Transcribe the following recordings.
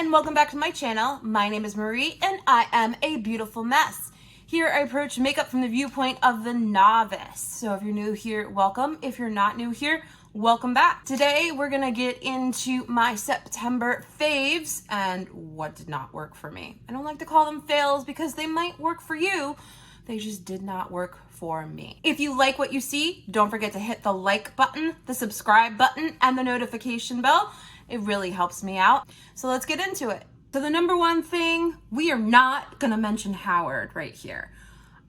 and welcome back to my channel. My name is Marie and I am a beautiful mess. Here I approach makeup from the viewpoint of the novice. So if you're new here, welcome. If you're not new here, welcome back. Today we're gonna get into my September faves and what did not work for me. I don't like to call them fails because they might work for you. They just did not work for me. If you like what you see, don't forget to hit the like button, the subscribe button, and the notification bell. It really helps me out. So let's get into it. So the number one thing, we are not gonna mention Howard right here.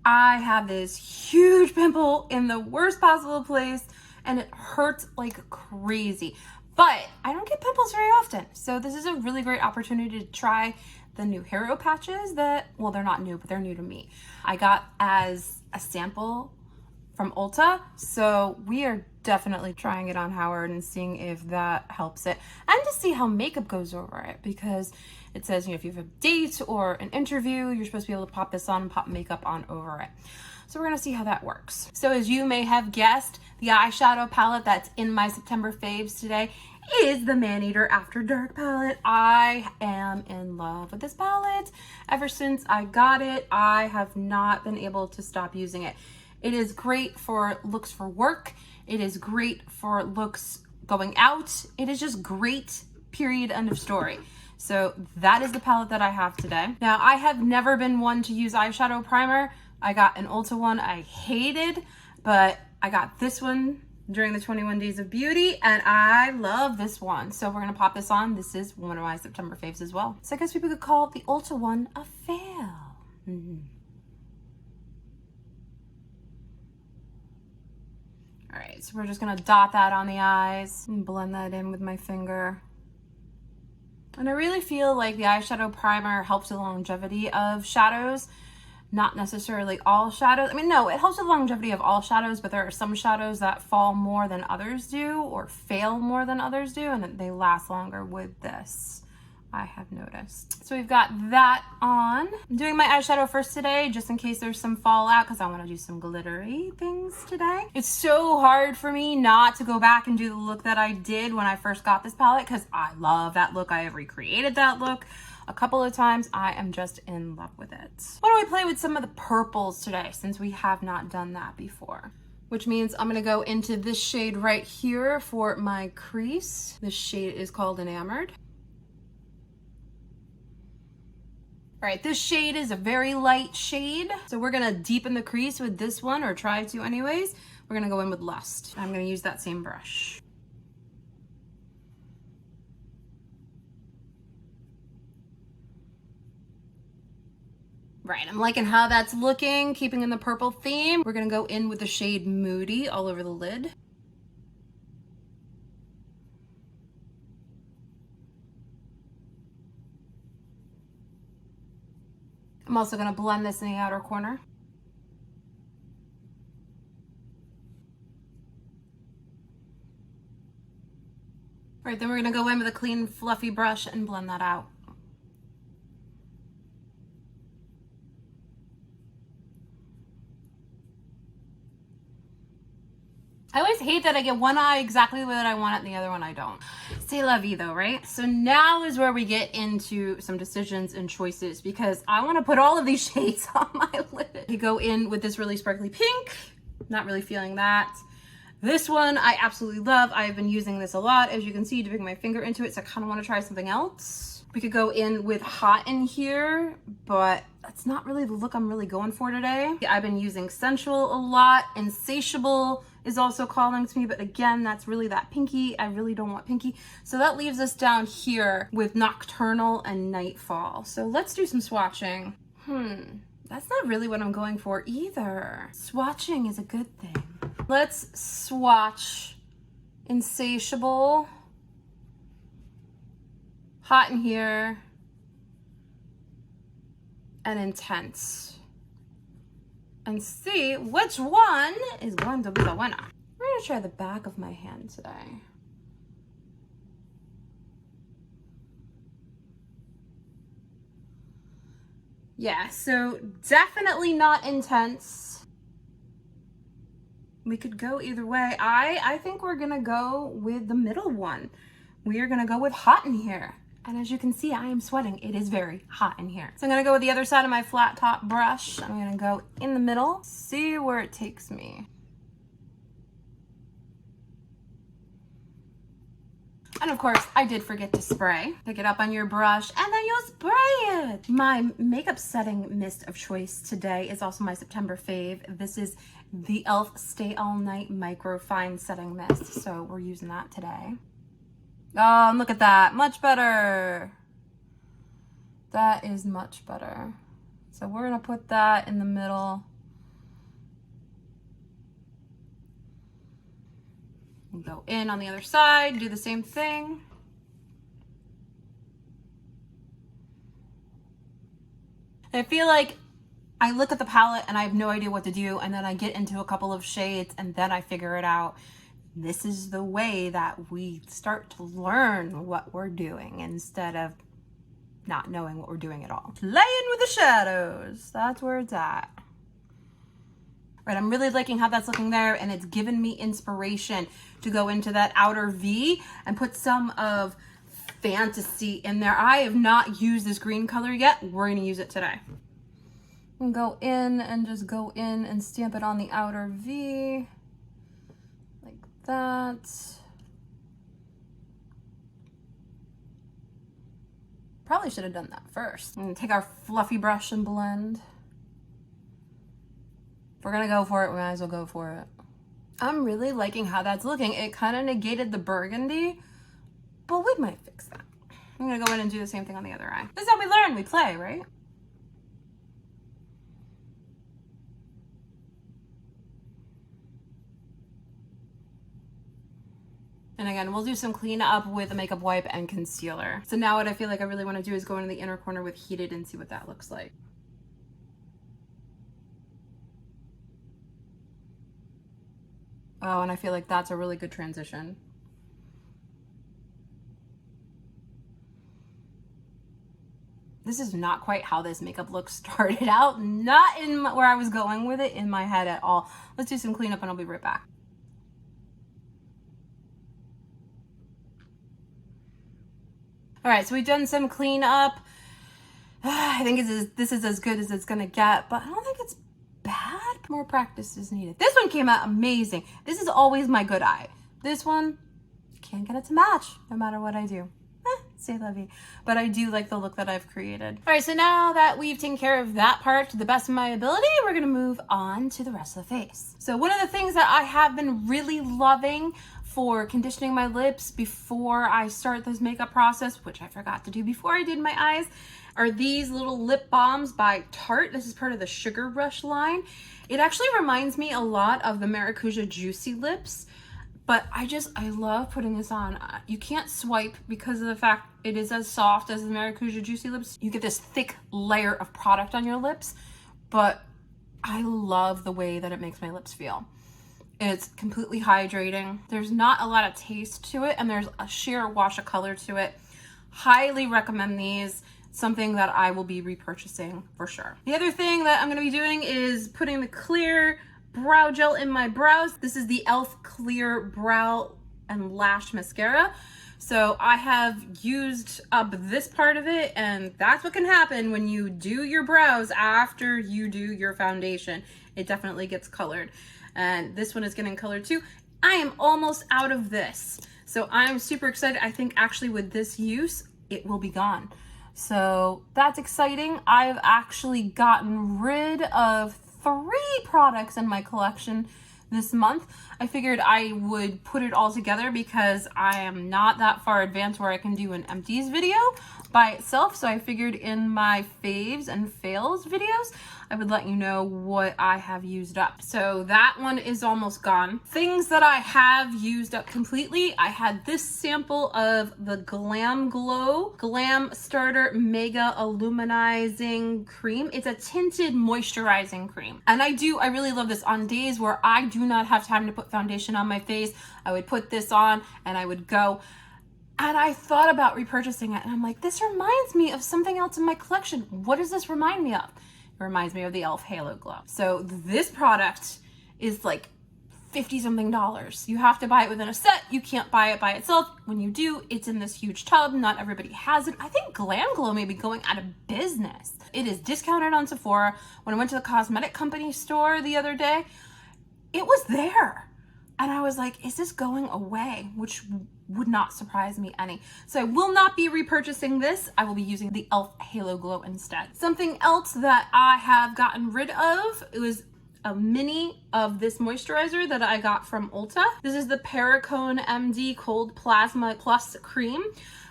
I have this huge pimple in the worst possible place and it hurts like crazy. But I don't get pimples very often. So this is a really great opportunity to try the new hero patches that, well, they're not new, but they're new to me. I got as a sample from Ulta. So we are definitely trying it on Howard and seeing if that helps it and to see how makeup goes over it, because it says, you know, if you have a date or an interview, you're supposed to be able to pop this on and pop makeup on over it. So we're gonna see how that works. So as you may have guessed, the eyeshadow palette that's in my September faves today is the Maneater After Dark palette. I am in love with this palette. Ever since I got it, I have not been able to stop using it. It is great for looks for work. It is great for looks going out. It is just great, period, end of story. So that is the palette that I have today. Now, I have never been one to use eyeshadow primer. I got an Ulta one I hated, but I got this one during the 21 Days of Beauty, and I love this one. So we're gonna pop this on. This is one of my September faves as well. So I guess people could call the Ulta one a fail. All right, so we're just gonna dot that on the eyes and blend that in with my finger. And I really feel like the eyeshadow primer helps the longevity of shadows, not necessarily all shadows. I mean, no, it helps with the longevity of all shadows, but there are some shadows that fall more than others do or fail more than others do, and they last longer with this, I have noticed. So we've got that on. I'm doing my eyeshadow first today, just in case there's some fallout, because I want to do some glittery things today. It's so hard for me not to go back and do the look that I did when I first got this palette, because I love that look. I have recreated that look a couple of times. I am just in love with it. Why don't we play with some of the purples today, since we have not done that before? Which means I'm gonna go into this shade right here for my crease. This shade is called Enamored. All right, this shade is a very light shade. So we're gonna deepen the crease with this one, or try to anyways. We're gonna go in with Lust. I'm gonna use that same brush. Right, I'm liking how that's looking, keeping in the purple theme. We're gonna go in with the shade Moody all over the lid. I'm also gonna blend this in the outer corner. All right, then we're gonna go in with a clean, fluffy brush and blend that out. I always hate that I get one eye exactly the way that I want it and the other one I don't. C'est la vie though, right? So now is where we get into some decisions and choices, because I want to put all of these shades on my lid. You go in with this really sparkly pink, not really feeling that. This one I absolutely love. I've been using this a lot, as you can see, dipping my finger into it, so I kind of want to try something else. We could go in with Hot in here, but that's not really the look I'm really going for today. I've been using Sensual a lot. Insatiable is also calling to me, but again, that's really that pinky. I really don't want pinky. So that leaves us down here with Nocturnal and Nightfall. So let's do some swatching. That's not really what I'm going for either. Swatching is a good thing. Let's swatch Insatiable, Hot in here, and Intense, and see which one is going to be the winner. We're gonna try the back of my hand today. Yeah, so definitely not Intense. We could go either way. I think we're gonna go with the middle one. We are gonna go with Hot in here. And as you can see, I am sweating. It is very hot in here. So I'm gonna go with the other side of my flat top brush. I'm gonna go in the middle, see where it takes me. And of course, I did forget to spray. Pick it up on your brush and then you'll spray it. My makeup setting mist of choice today is also my September fave. This is the e.l.f. Stay All Night Micro Fine Setting Mist. So we're using that today. Oh, and look at that, much better. That is much better. So we're gonna put that in the middle. And go in on the other side, do the same thing. And I feel like I look at the palette and I have no idea what to do, and then I get into a couple of shades and then I figure it out. This is the way that we start to learn what we're doing instead of not knowing what we're doing at all. Playing with the shadows, that's where it's at. Right, I'm really liking how that's looking there, and it's given me inspiration to go into that outer V and put some of Fantasy in there. I have not used this green color yet. We're gonna use it today. And go in and just go in and stamp it on the outer V, like that. Probably should have done that first. I'm gonna take our fluffy brush and blend. If we're gonna go for it, we might as well go for it. I'm really liking how that's looking. It kind of negated the burgundy, but we might fix that. I'm gonna go in and do the same thing on the other eye. This is how we learn, we play, right? And again, we'll do some cleanup with a makeup wipe and concealer. So now what I feel like I really wanna do is go into the inner corner with Heated and see what that looks like. Oh, and I feel like that's a really good transition. This is not quite how this makeup look started out. Not in where I was going with it in my head at all. Let's do some cleanup and I'll be right back. All right, so we've done some cleanup. I think this is as good as it's gonna get, but I don't think it's bad. More practice is needed. This one came out amazing. This is always my good eye. This one, can't get it to match no matter what I do. C'est la vie. But I do like the look that I've created. All right, so now that we've taken care of that part to the best of my ability, we're gonna move on to the rest of the face. So one of the things that I have been really loving for conditioning my lips before I start this makeup process, which I forgot to do before I did my eyes, are these little lip balms by Tarte. This is part of the Sugar Rush line. It actually reminds me a lot of the Maracuja Juicy Lips, but I love putting this on. You can't swipe because of the fact it is as soft as the Maracuja Juicy Lips. You get this thick layer of product on your lips, but I love the way that it makes my lips feel. It's completely hydrating. There's not a lot of taste to it, and there's a sheer wash of color to it. Highly recommend these. Something that I will be repurchasing for sure. The other thing that I'm gonna be doing is putting the clear brow gel in my brows. This is the e.l.f. Clear Brow and Lash Mascara. So I have used up this part of it, and that's what can happen when you do your brows after you do your foundation. It definitely gets colored. And this one is getting colored too. I am almost out of this. So I'm super excited. I think actually with this use, it will be gone. So that's exciting. I've actually gotten rid of 3 products in my collection this month. I figured I would put it all together because I am not that far advanced where I can do an Empties video by itself. So I figured in my faves and fails videos, I would let you know what I have used up. So that one is almost gone. Things that I have used up completely, I had this sample of the Glam Glow Glam Starter Mega Illuminizing Cream. It's a tinted moisturizing cream. And I really love this on days where I do not have time to put foundation on my face. I would put this on and I would go. And I thought about repurchasing it, and I'm like, this reminds me of something else in my collection. What does this remind me of? It reminds me of the e.l.f. Halo Glow. So this product is like $50 something. You have to buy it within a set. You can't buy it by itself. When you do, it's in this huge tub. Not everybody has it. I think Glam Glow may be going out of business. It is discounted on Sephora. When I went to the cosmetic company store the other day, it was there. And I was like, is this going away? Which would not surprise me any. So I will not be repurchasing this. I will be using the e.l.f. Halo Glow instead. Something else that I have gotten rid of, it was a mini of this moisturizer that I got from Ulta. This is the Perricone MD Cold Plasma Plus Cream.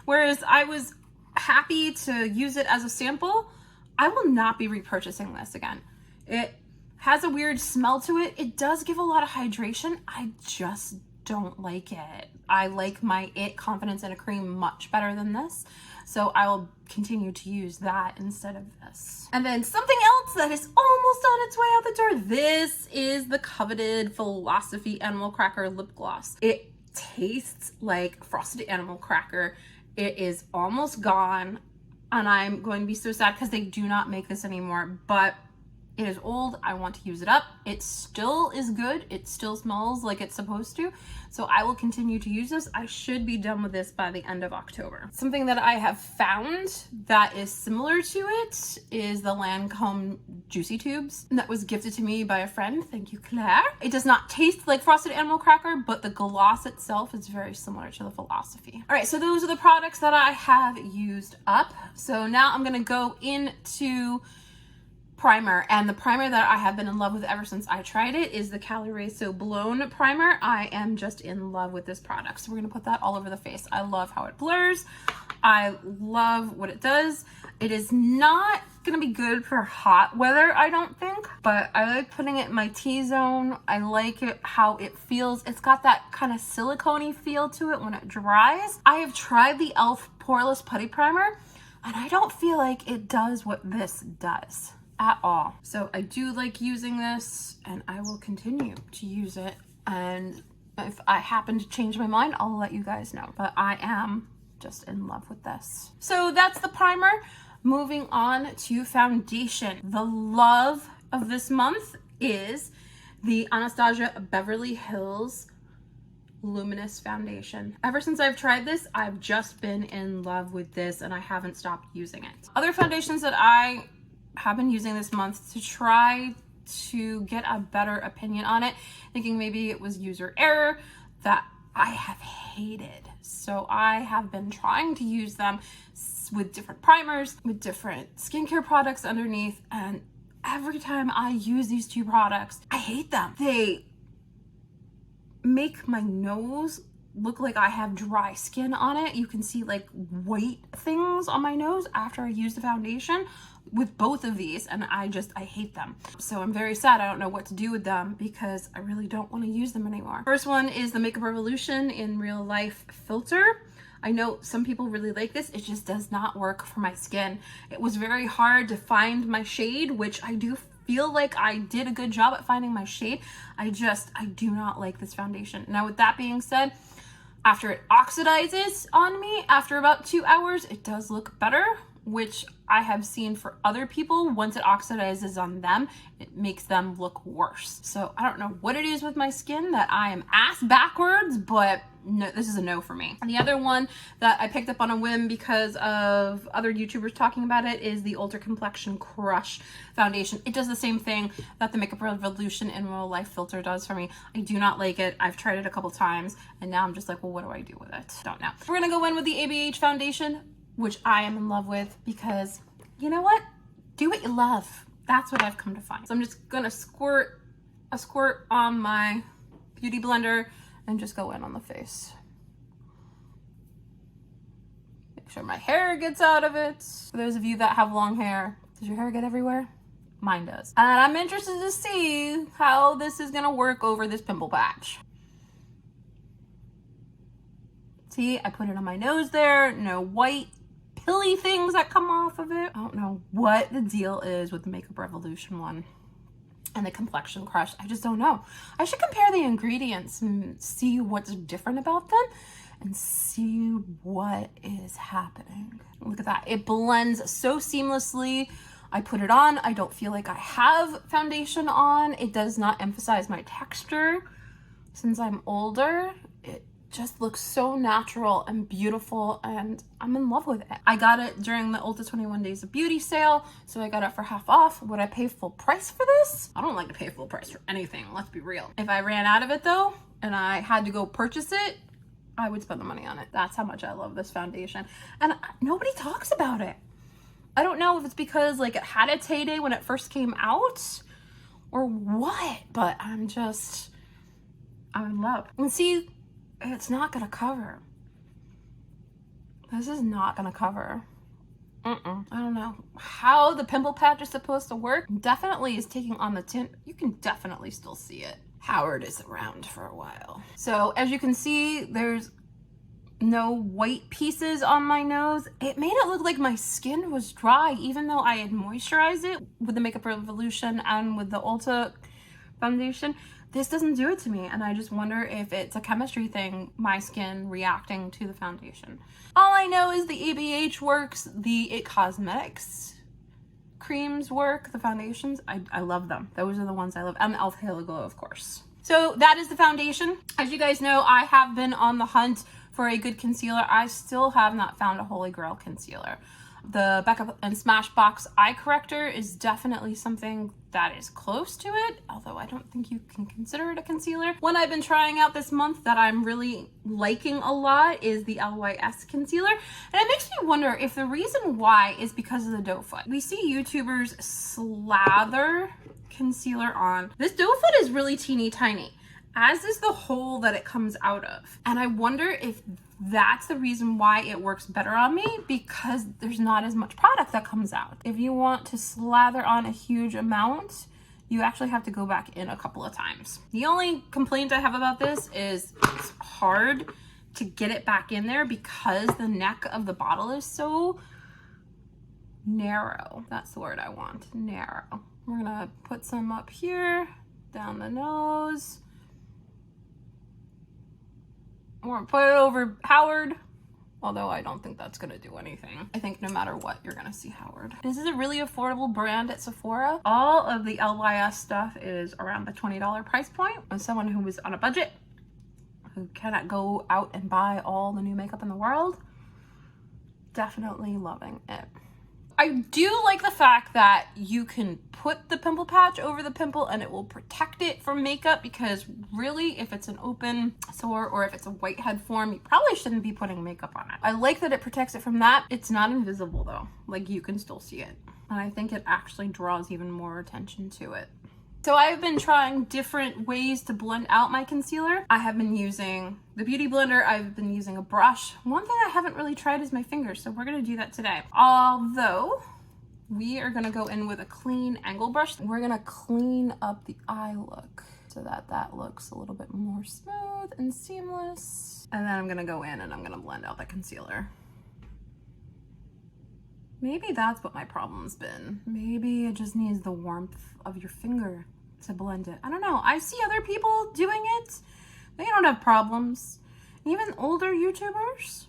Whereas I was happy to use it as a sample, I will not be repurchasing this again. It has a weird smell to it. It does give a lot of hydration. I just don't like it. I like my IT Confidence in a Cream much better than this. So I will continue to use that instead of this. And then something else that is almost on its way out the door. This is the coveted Philosophy Animal Cracker Lip Gloss. It tastes like frosted animal cracker. It is almost gone. And I'm going to be so sad because they do not make this anymore. But it is old. I want to use it up. It still is good. It still smells like it's supposed to. So I will continue to use this. I should be done with this by the end of October. Something that I have found that is similar to it is the Lancome Juicy Tubes. And that was gifted to me by a friend. Thank you, Claire. It does not taste like frosted animal cracker, but the gloss itself is very similar to the Philosophy. All right, so those are the products that I have used up. So now I'm gonna go into primer, and the primer that I have been in love with ever since I tried it is the Caliray So Blown primer. I am just in love with this product, so we're gonna put that all over the face. I love how it blurs. I love what it does. It is not gonna be good for hot weather, I don't think, but I like putting it in my T-zone. I like it how it feels. It's got that kind of silicone-y feel to it when it dries. I have tried the e.l.f. Poreless Putty Primer, and I don't feel like it does what this does at all. So I do like using this, and I will continue to use it, and if I happen to change my mind, I'll let you guys know. But I am just in love with this. So that's the primer. Moving on to foundation. The love of this month is the Anastasia Beverly Hills Luminous Foundation. Ever since I've tried this, I've just been in love with this, and I haven't stopped using it. Other foundations that I have been using this month to try to get a better opinion on it, thinking maybe it was user error, that I have hated. So I have been trying to use them with different primers, with different skincare products underneath, and every time I use these two products, I hate them. They make my nose look like I have dry skin on it. You can see like white things on my nose after I use the foundation with both of these, and I hate them. So I'm very sad. I don't know what to do with them because I really don't want to use them anymore. First one is the Makeup Revolution in Real Life Filter. I know some people really like this. It just does not work for my skin. It was very hard to find my shade, which I do feel like I did a good job at finding my shade. I do not like this foundation. Now, with that being said, after it oxidizes on me, after about 2 hours, it does look better, which I have seen for other people. Once it oxidizes on them, it makes them look worse. So I don't know what it is with my skin that I am ass backwards, but no, this is a no for me. And the other one that I picked up on a whim because of other YouTubers talking about it is the Ultra Complexion Crush Foundation. It does the same thing that the Makeup Revolution in Real Life Filter does for me. I do not like it. I've tried it a couple times, and now I'm just like, well, what do I do with it? Don't know. We're gonna go in with the ABH foundation, which I am in love with because, you know what? Do what you love. That's what I've come to find. So I'm just gonna squirt a squirt on my beauty blender and just go in on the face. Make sure my hair gets out of it. For those of you that have long hair, does your hair get everywhere? Mine does. And I'm interested to see how this is gonna work over this pimple patch. See, I put it on my nose there, no white pilly things that come off of it. I don't know what the deal is with the Makeup Revolution one and the Complexion Crush. I just don't know. I should compare the ingredients and see what's different about them and see what is happening. Look at that. It blends so seamlessly. I put it on. I don't feel like I have foundation on. It does not emphasize my texture, since I'm older, it just looks so natural and beautiful, and I'm in love with it. I got it during the Ulta 21 Days of Beauty sale, so I got it for half off. Would I pay full price for this? I don't like to pay full price for anything, let's be real. If I ran out of it though, and I had to go purchase it, I would spend the money on it. That's how much I love this foundation. And nobody talks about it. I don't know if it's because like it had its heyday when it first came out or what, but I'm in love. And see, it's not gonna cover. This is not gonna cover. I don't know how the pimple patch is supposed to work. Definitely is taking on the tint. You can definitely still see it. Howard is around for a while. So as you can see, there's no white pieces on my nose. It made it look like my skin was dry, even though I had moisturized it with the Makeup Revolution and with the Ulta foundation. This doesn't do it to me, and I just wonder if it's a chemistry thing, my skin reacting to the foundation. All I know is the ABH works, the It Cosmetics creams work, the foundations, I love them. Those are the ones I love, and the e.l.f. Halo Glow, of course. So that is the foundation. As you guys know, I have been on the hunt for a good concealer. I still have not found a holy grail concealer. The Becca and Smashbox eye corrector is definitely something that is close to it, although I don't think you can consider it a concealer. One I've been trying out this month that I'm really liking a lot is the LYS concealer, and it makes me wonder if the reason why is because of the doe foot. We see YouTubers slather concealer on. This doe foot is really teeny tiny, as is the hole that it comes out of. And I wonder if that's the reason why it works better on me, because there's not as much product that comes out. If you want to slather on a huge amount, you actually have to go back in a couple of times. The only complaint I have about this is it's hard to get it back in there because the neck of the bottle is so narrow. That's the word I want, narrow. We're gonna put some up here, down the nose. We're gonna put it over Howard, although I don't think that's gonna do anything. I think no matter what, you're gonna see Howard. This is a really affordable brand at Sephora. All of the LYS stuff is around the $20 price point. As someone who is on a budget, who cannot go out and buy all the new makeup in the world, definitely loving it. I do like the fact that you can put the pimple patch over the pimple and it will protect it from makeup, because really if it's an open sore or if it's a whitehead form, you probably shouldn't be putting makeup on it. I like that it protects it from that. It's not invisible though, like you can still see it. And I think it actually draws even more attention to it. So I've been trying different ways to blend out my concealer. I have been using the Beauty Blender. I've been using a brush. One thing I haven't really tried is my fingers, so we're gonna do that today. Although, we are gonna go in with a clean angle brush. We're gonna clean up the eye look so that that looks a little bit more smooth and seamless. And then I'm gonna go in and I'm gonna blend out the concealer. Maybe that's what my problem's been. Maybe it just needs the warmth of your finger to blend it. I don't know. I see other people doing it. They don't have problems. Even older YouTubers,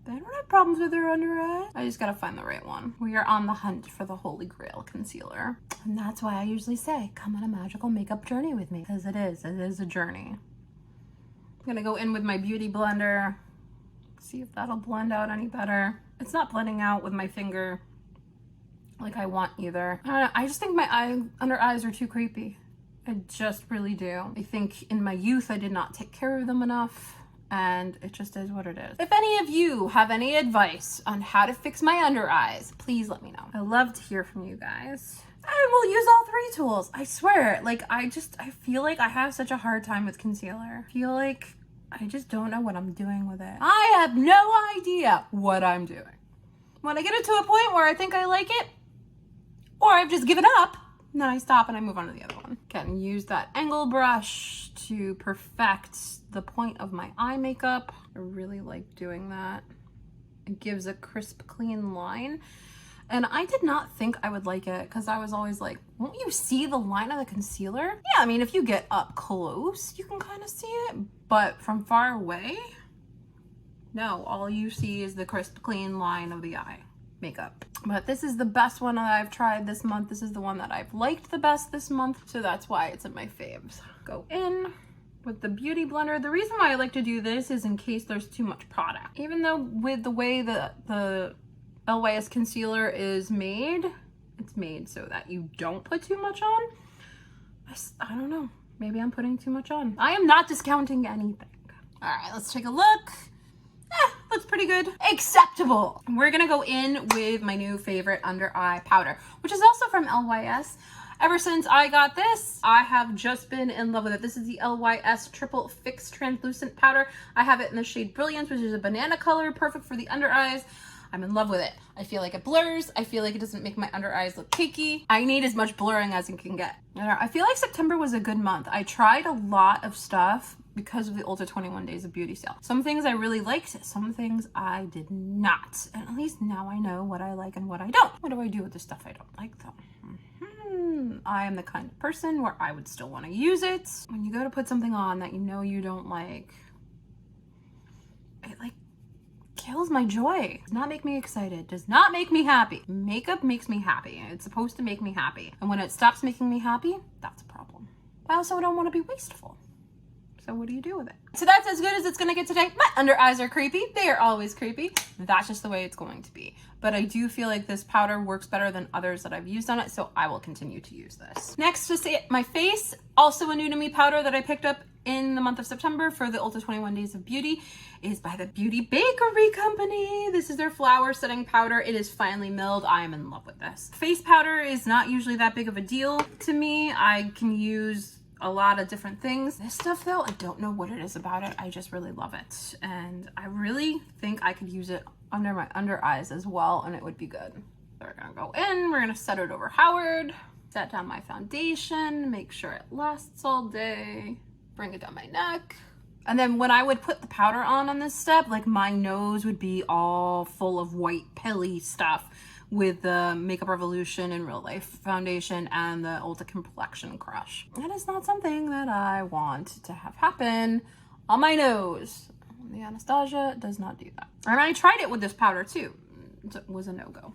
they don't have problems with their under eye. I just gotta find the right one. We are on the hunt for the Holy Grail concealer. And that's why I usually say, come on a magical makeup journey with me. Because it is a journey. I'm gonna go in with my Beauty Blender. See if that'll blend out any better. It's not blending out with my finger like I want either. I don't know, I just think my under eyes are too creepy. I just really do. I think in my youth I did not take care of them enough, and it just is what it is. If any of you have any advice on how to fix my under eyes, please let me know. I love to hear from you guys. I will use all three tools, I swear. Like I feel like I have such a hard time with concealer. I feel like I just don't know what I'm doing with it. I have no idea what I'm doing. When I get it to a point where I think I like it, or I've just given up, then I stop and I move on to the other one. Can use that angle brush to perfect the point of my eye makeup. I really like doing that. It gives a crisp, clean line. And I did not think I would like it because I was always like, won't you see the line of the concealer? Yeah, I mean, if you get up close, you can kind of see it, but from far away, no, all you see is the crisp, clean line of the eye makeup. But this is the best one that I've tried this month. This is the one that I've liked the best this month, so that's why it's in my faves. Go in, with the Beauty Blender. The reason why I like to do this is in case there's too much product. Even though with the way the LYS concealer is made, it's made so that you don't put too much on. I don't know. Maybe I'm putting too much on. I am not discounting anything. All right, let's take a look. Looks pretty good. Acceptable. We're gonna go in with my new favorite under eye powder, which is also from LYS. Ever since I got this, I have just been in love with it. This is the LYS Triple Fix Translucent Powder. I have it in the shade Brilliance, which is a banana color, perfect for the under eyes. I'm in love with it. I feel like it blurs. I feel like it doesn't make my under eyes look cakey. I need as much blurring as it can get. I feel like September was a good month. I tried a lot of stuff because of the Ulta 21 Days of Beauty sale. Some things I really liked, some things I did not. And at least now I know what I like and what I don't. What do I do with the stuff I don't like though? I am the kind of person where I would still want to use it. When you go to put something on that you know you don't like, it like kills my joy. Does not make me excited. Does not make me happy. Makeup makes me happy. It's supposed to make me happy. And when it stops making me happy, that's a problem. I also don't want to be wasteful. So what do you do with it? So that's as good as it's gonna get today. My under eyes are creepy. They are always creepy. That's just the way it's going to be. But I do feel like this powder works better than others that I've used on it, so I will continue to use this. Next, to say my face, also a new to me powder that I picked up in the month of September for the Ulta 21 Days of Beauty is by the Beauty Bakery Company. This is their flour setting powder. It is finely milled. I am in love with this. Face powder is not usually that big of a deal to me. I can use a lot of different things. This stuff though, I don't know what it is about it. I just really love it. And I really think I could use it under my under eyes as well, and it would be good. So we're gonna go in, we're gonna set it over Howard, set down my foundation, make sure it lasts all day, bring it down my neck. And then when I would put the powder on this step, like my nose would be all full of white pilly stuff with the Makeup Revolution and Real Life foundation and the Ulta Complexion Crush. That is not something that I want to have happen on my nose. The Anastasia does not do that. And I tried it with this powder too. It was a no-go.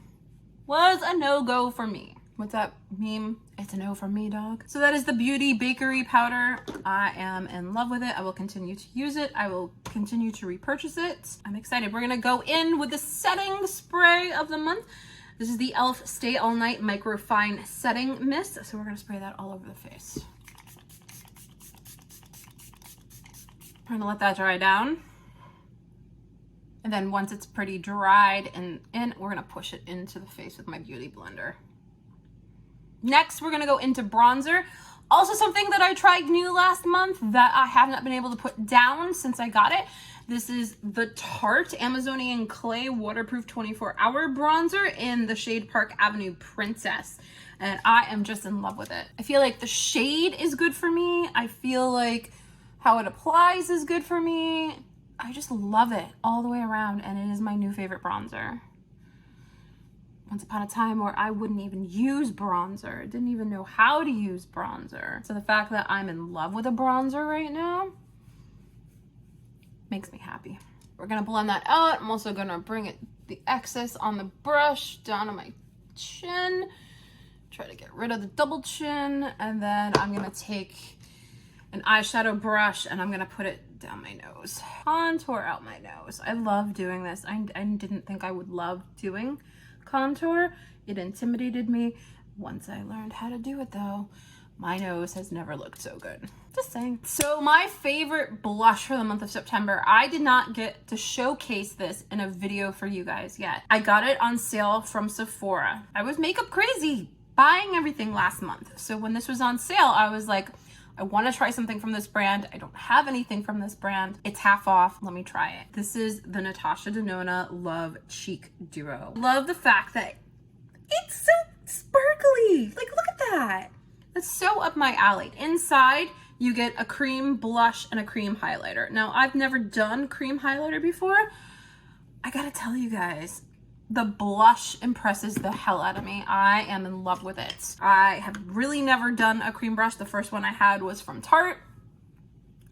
Was a no-go for me. What's that meme? It's a no from me, dog. So that is the Beauty Bakery powder. I am in love with it. I will continue to use it. I will continue to repurchase it. I'm excited. We're gonna go in with the setting spray of the month. This is the e.l.f. Stay All Night Micro Fine Setting Mist. So we're gonna spray that all over the face. I'm gonna let that dry down. And then once it's pretty dried and in, we're gonna push it into the face with my Beauty Blender. Next, we're gonna go into bronzer. Also something that I tried new last month that I have not been able to put down since I got it. This is the Tarte Amazonian Clay Waterproof 24-Hour Bronzer in the shade Park Avenue Princess. And I am just in love with it. I feel like the shade is good for me. I feel like how it applies is good for me. I just love it all the way around, and it is my new favorite bronzer. Once upon a time where I wouldn't even use bronzer, didn't even know how to use bronzer. So the fact that I'm in love with a bronzer right now makes me happy. We're gonna blend that out. I'm also gonna bring the excess on the brush down to my chin, try to get rid of the double chin, and then I'm gonna take an eyeshadow brush and I'm gonna put it down my nose. Contour out my nose. I love doing this. I didn't think I would love doing contour. It intimidated me. Once I learned how to do it though, my nose has never looked so good. Just saying. So my favorite blush for the month of September, I did not get to showcase this in a video for you guys yet. I got it on sale from Sephora. I was makeup crazy, buying everything last month. So when this was on sale, I was like, I want to try something from this brand. I don't have anything from this brand. It's half off. Let me try it. This is the Natasha Denona Love Cheek Duo. Love the fact that it's so sparkly. Like, look at that. That's so up my alley. Inside, you get a cream blush and a cream highlighter. Now, I've never done cream highlighter before. I gotta tell you guys, the blush impresses the hell out of me. I am in love with it. I have really never done a cream brush. The first one I had was from Tarte,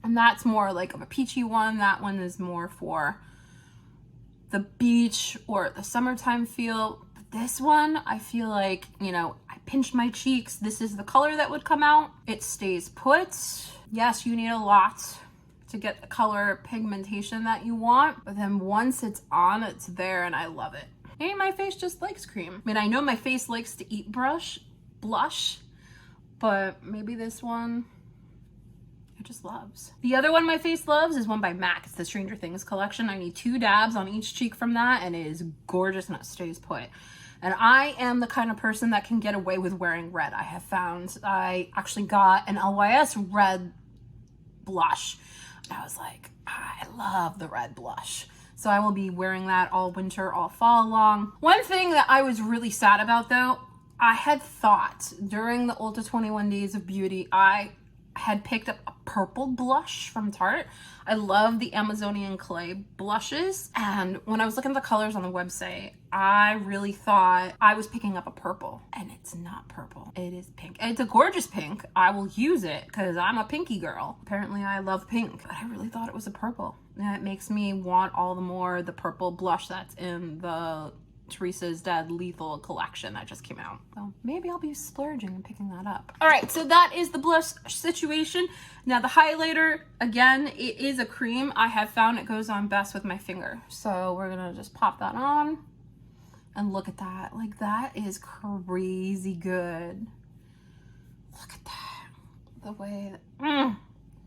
and that's more like of a peachy one. That one is more for the beach or the summertime feel. But this one, I feel like, you know, I pinch my cheeks. This is the color that would come out. It stays put. Yes, you need a lot to get the color pigmentation that you want, but then once it's on, it's there, and I love it. Maybe my face just likes cream. I mean, I know my face likes to eat blush, but maybe this one it just loves. The other one my face loves is one by MAC. It's the Stranger Things collection. I need 2 dabs on each cheek from that, and it is gorgeous and it stays put. And I am the kind of person that can get away with wearing red. I have found I actually got an LYS red blush. I was like, I love the red blush. So I will be wearing that all winter, all fall long. One thing that I was really sad about though, I had thought during the Ulta 21 Days of Beauty, I had picked up a purple blush from Tarte. I love the Amazonian clay blushes. And when I was looking at the colors on the website, I really thought I was picking up a purple, and it's not purple. It is pink. It's a gorgeous pink. I will use it because I'm a pinky girl. Apparently I love pink, but I really thought it was a purple. And it makes me want all the more the purple blush that's in the Teresa's Dead Lethal collection that just came out. So maybe I'll be splurging and picking that up. All right, so that is the blush situation. Now the highlighter, again, it is a cream. I have found it goes on best with my finger. So we're gonna just pop that on and look at that. Like, that is crazy good. Look at that. The way that,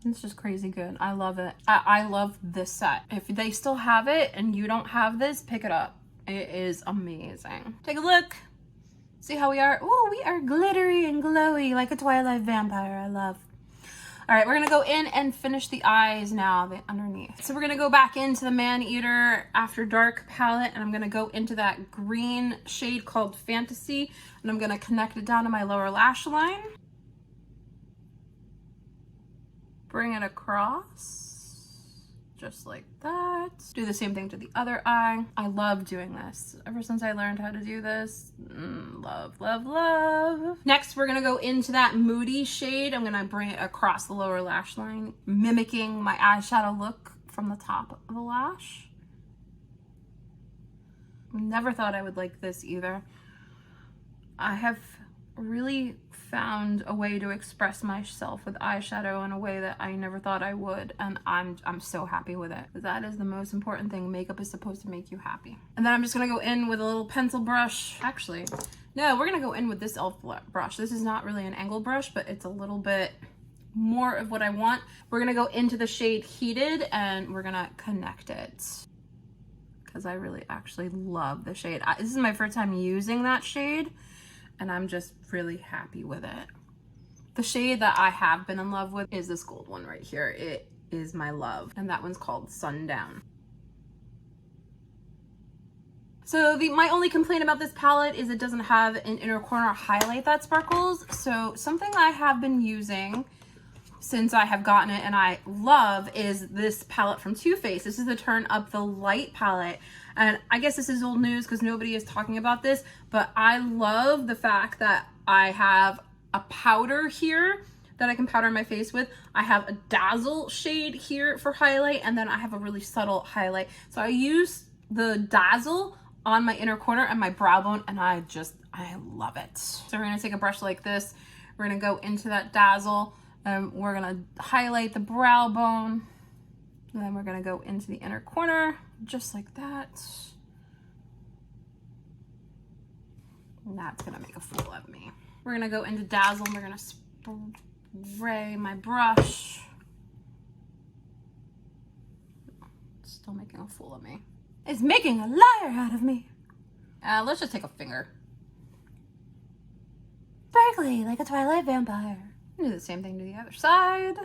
it's just crazy good. I love it. I love this set. If they still have it and you don't have this, pick it up. It is amazing. Take a look. See how we are? Oh, we are glittery and glowy like a Twilight vampire. I love. All right, we're gonna go in and finish the eyes now, the underneath. So we're gonna go back into the Maneater After Dark palette, and I'm gonna go into that green shade called Fantasy, and I'm gonna connect it down to my lower lash line. Bring it across. Just like that. Do the same thing to the other eye. I love doing this. Ever since I learned how to do this, love, love, love. Next, we're gonna go into that Moody shade. I'm gonna bring it across the lower lash line, mimicking my eyeshadow look from the top of the lash. Never thought I would like this either. I have really found a way to express myself with eyeshadow in a way that I never thought I would, and I'm so happy with it. That is the most important thing. Makeup is supposed to make you happy. And then I'm just gonna go in with a little pencil brush. Actually, no, we're gonna go in with this e.l.f. brush. This is not really an angle brush, but it's a little bit more of what I want. We're gonna go into the shade Heated, and we're gonna connect it because I really actually love the shade. This is my first time using that shade, and I'm just really happy with it. The shade that I have been in love with is this gold one right here. It is my love, and that one's called Sundown. So my only complaint about this palette is it doesn't have an inner corner highlight that sparkles. So something I have been using since I have gotten it and I love is this palette from Too Faced. This is the Turn Up the Light palette. And I guess this is old news because nobody is talking about this, but I love the fact that I have a powder here that I can powder my face with. I have a Dazzle shade here for highlight, and then I have a really subtle highlight. So I use the Dazzle on my inner corner and my brow bone, and I love it. So we're gonna take a brush like this. We're gonna go into that Dazzle, and we're gonna highlight the brow bone. And then we're gonna go into the inner corner, just like that. And that's gonna make a fool of me. We're gonna go into Dazzle, and we're gonna spray my brush. Still making a fool of me. It's making a liar out of me. Let's just take a finger. Sparkly, like a Twilight vampire. Do the same thing to the other side.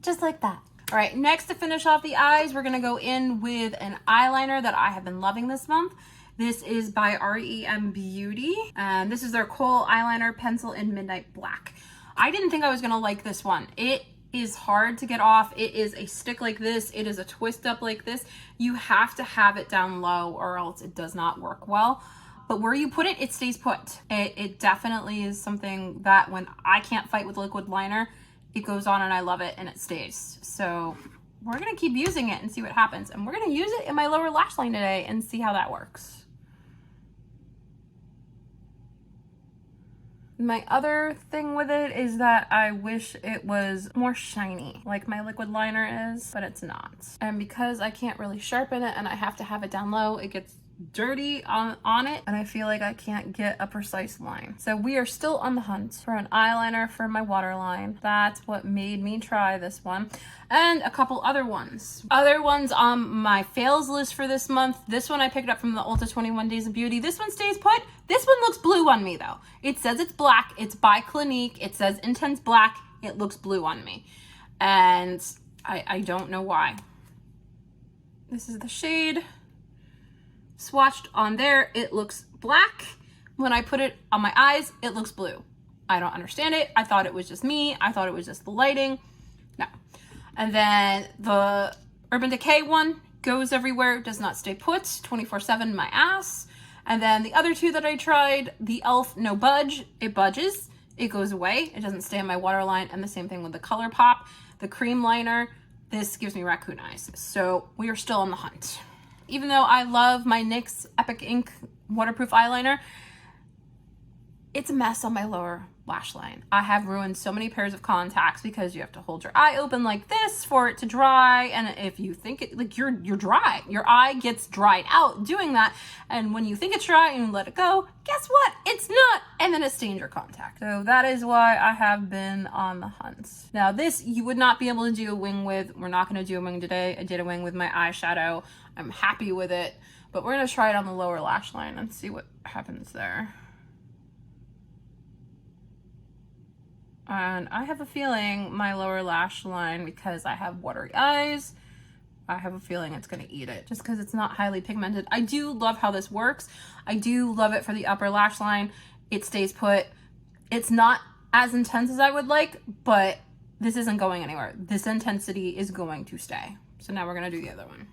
Just like that. All right, next to finish off the eyes, we're gonna go in with an eyeliner that I have been loving this month. This is by r.e.m. Beauty, and this is their Kohl eyeliner pencil in Midnight Black. I didn't think I was gonna like this one. It is hard to get off. It is a stick like this. It is a twist up like this. You have to have it down low or else it does not work well. But where you put it, it stays put. It definitely is something that when I can't fight with liquid liner, it goes on and I love it and it stays. So we're gonna keep using it and see what happens. And we're gonna use it in my lower lash line today and see how that works. My other thing with it is that I wish it was more shiny like my liquid liner is, but it's not. And because I can't really sharpen it and I have to have it down low, it gets dirty on it, and I feel like I can't get a precise line. So we are still on the hunt for an eyeliner for my waterline. That's what made me try this one, and a couple other ones. Other ones on my fails list for this month. This one I picked up from the Ulta 21 Days of Beauty. This one stays put. This one looks blue on me though. It says it's black. It's by Clinique. It says Intense Black. It looks blue on me, and I don't know why. This is the shade. Swatched on there, it looks black. When I put it on my eyes, it looks blue. I don't understand it. I thought it was just me. I thought it was just the lighting. No. And then the Urban Decay one goes everywhere, does not stay put, 24/7 my ass. And then the other two that I tried, the e.l.f. No Budge, it budges, it goes away, it doesn't stay on my waterline. And the same thing with the ColourPop, the cream liner, this gives me raccoon eyes. So we are still on the hunt. Even though I love my NYX Epic Ink waterproof eyeliner, it's a mess on my lower lash line. I have ruined so many pairs of contacts because you have to hold your eye open like this for it to dry. And if you think it, like you're dry, your eye gets dried out doing that. And when you think it's dry and you let it go, guess what? It's not. And then it stains your contact. So that is why I have been on the hunt. Now this, you would not be able to do a wing with. We're not going to do a wing today. I did a wing with my eyeshadow. I'm happy with it, but we're going to try it on the lower lash line and see what happens there. And I have a feeling my lower lash line, because I have watery eyes, I have a feeling it's going to eat it just because it's not highly pigmented. I do love how this works. I do love it for the upper lash line. It stays put. It's not as intense as I would like, but this isn't going anywhere. This intensity is going to stay. So now we're going to do the other one.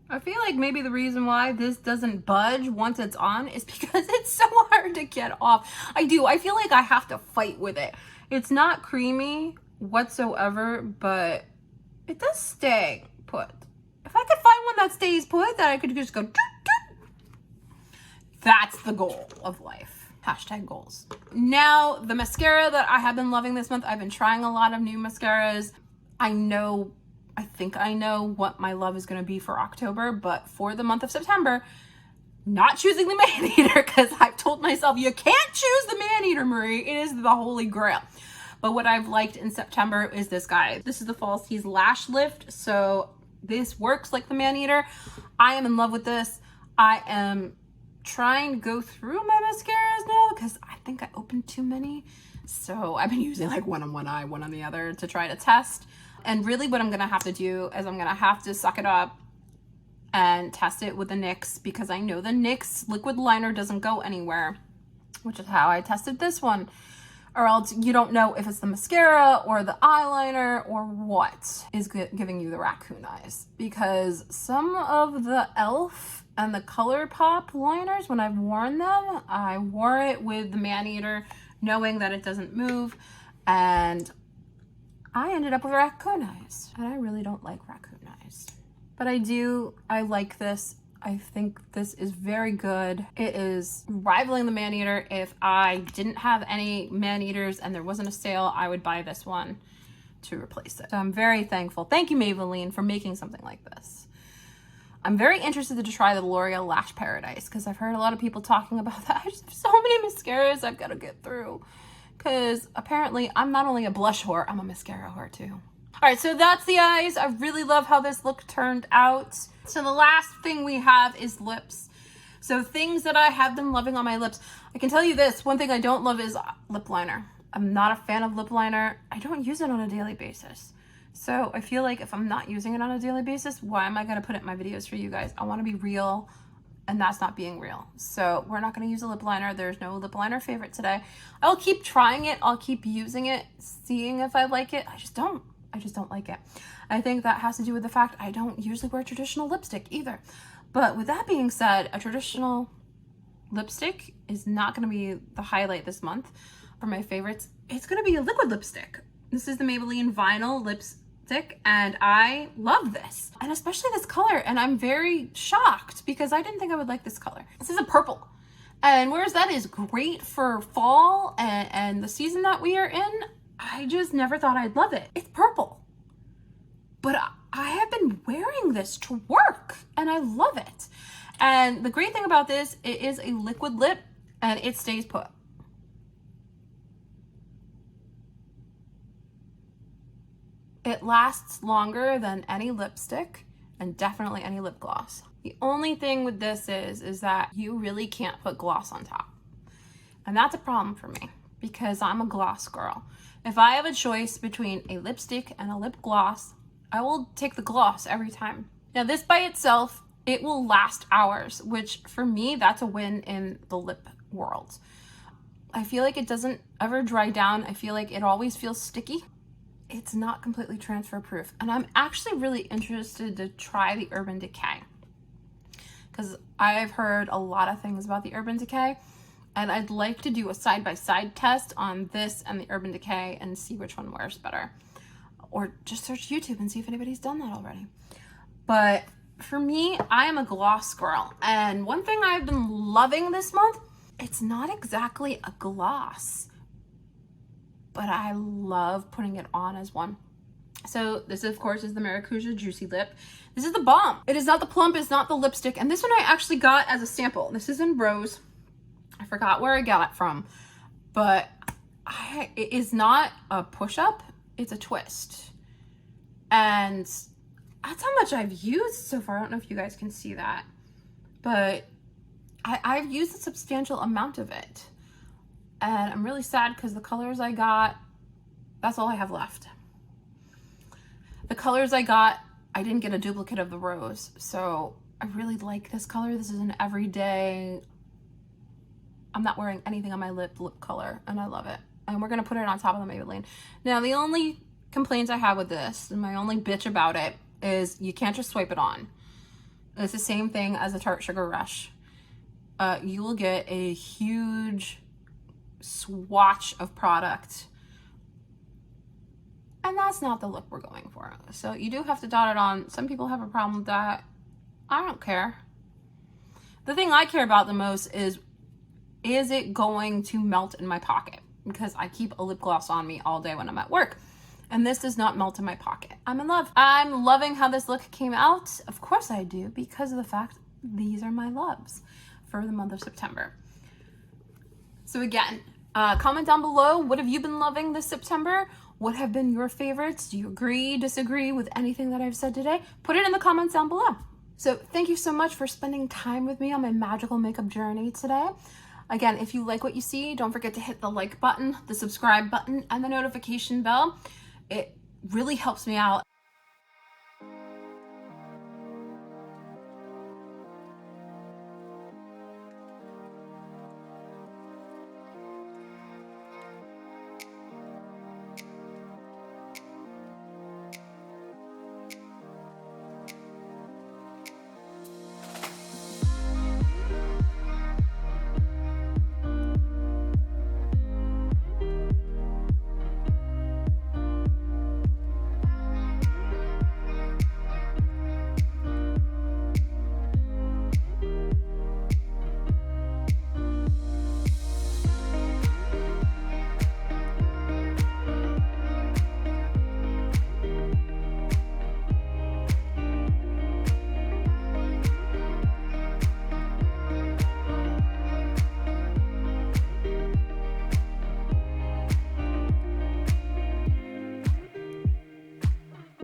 I feel like maybe the reason why this doesn't budge once it's on is because it's so hard to get off. I feel like I have to fight with it. It's not creamy whatsoever, but it does stay put. If I could find one that stays put, that I could just go doot, doot. That's the goal of life. Hashtag goals. Now, the mascara that I have been loving this month, I've been trying a lot of new mascaras. I think I know what my love is going to be for October, but for the month of September, not choosing the Maneater because I've told myself you can't choose the Maneater, Marie. It is the holy grail. But what I've liked in September is this guy. This is the Falsies Lash Lift. So this works like the Maneater. I am in love with this. I am trying to go through my mascaras now because I think I opened too many. So I've been using like one on one eye, one on the other to try to test. And really what I'm going to have to do is I'm going to have to suck it up and test it with the NYX because I know the NYX liquid liner doesn't go anywhere, which is how I tested this one. Or else you don't know if it's the mascara or the eyeliner or what is giving you the raccoon eyes. Because some of the e.l.f. and the ColourPop liners, when I've worn them, I wore it with the Maneater knowing that it doesn't move, and I ended up with raccoon eyes, and I really don't like raccoon eyes. But I like this. I think this is very good. It is rivaling the Maneater. If I didn't have any Maneaters and there wasn't a sale, I would buy this one to replace it. So I'm very thankful. Thank you, Maybelline, for making something like this. I'm very interested to try the L'Oreal Lash Paradise because I've heard a lot of people talking about that. I just have so many mascaras I've got to get through. Because apparently I'm not only a blush whore, I'm a mascara whore too. All right, so that's the eyes. I really love how this look turned out. So the last thing we have is lips. So things that I have been loving on my lips. I can tell you this, one thing I don't love is lip liner. I'm not a fan of lip liner. I don't use it on a daily basis. So I feel like if I'm not using it on a daily basis, why am I gonna put it in my videos for you guys? I wanna be real, and that's not being real. So we're not gonna use a lip liner. There's no lip liner favorite today. I'll keep trying it. I'll keep using it, seeing if I like it. I just don't like it. I think that has to do with the fact I don't usually wear traditional lipstick either. But with that being said, a traditional lipstick is not gonna be the highlight this month for my favorites. It's gonna be a liquid lipstick. This is the Maybelline Vinyl Lipstick lipstick, and I love this, and especially this color, and I'm very shocked because I didn't think I would like this color. This is a purple, and whereas that is great for fall and the season that we are in, I just never thought I'd love it. It's purple, but I have been wearing this to work, and I love it. And the great thing about this, it is a liquid lip, and it stays put. It lasts longer than any lipstick and definitely any lip gloss. The only thing with this is that you really can't put gloss on top. And that's a problem for me because I'm a gloss girl. If I have a choice between a lipstick and a lip gloss, I will take the gloss every time. Now this by itself, it will last hours, which for me, that's a win in the lip world. I feel like it doesn't ever dry down. I feel like it always feels sticky. It's not completely transfer proof. And I'm actually really interested to try the Urban Decay because I've heard a lot of things about the Urban Decay, and I'd like to do a side-by-side test on this and the Urban Decay and see which one wears better. Or just search YouTube and see if anybody's done that already. But for me, I am a gloss girl. And one thing I've been loving this month, it's not exactly a gloss, but I love putting it on as one. So this, of course, is the Maracuja Juicy Lip. This is the Balm. It is not the plump, it's not the lipstick. And this one I actually got as a sample. This is in Rose. I forgot where I got it from, but it is not a push-up, it's a twist. And that's how much I've used so far. I don't know if you guys can see that, but I've used a substantial amount of it. And I'm really sad because the colors I got, that's all I have left. The colors I got, I didn't get a duplicate of the Rose. So I really like this color. This is an everyday, I'm not wearing anything on my lip color, and I love it. And we're gonna put it on top of the Maybelline. Now, the only complaints I have with this, and my only bitch about it, is you can't just swipe it on. It's the same thing as a Tarte Sugar Rush. You will get a huge swatch of product, and that's not the look we're going for. So you do have to dot it on. Some people have a problem with that. I don't care. The thing I care about the most is it going to melt in my pocket? Because I keep a lip gloss on me all day when I'm at work, and this does not melt in my pocket. I'm in love. I'm loving how this look came out. Of course I do, because of the fact these are my loves for the month of September. So again, comment down below, what have you been loving this September? What have been your favorites? Do you agree, disagree with anything that I've said today? Put it in the comments down below. So thank you so much for spending time with me on my magical makeup journey today. Again, if you like what you see, don't forget to hit the like button, the subscribe button, and the notification bell. It really helps me out.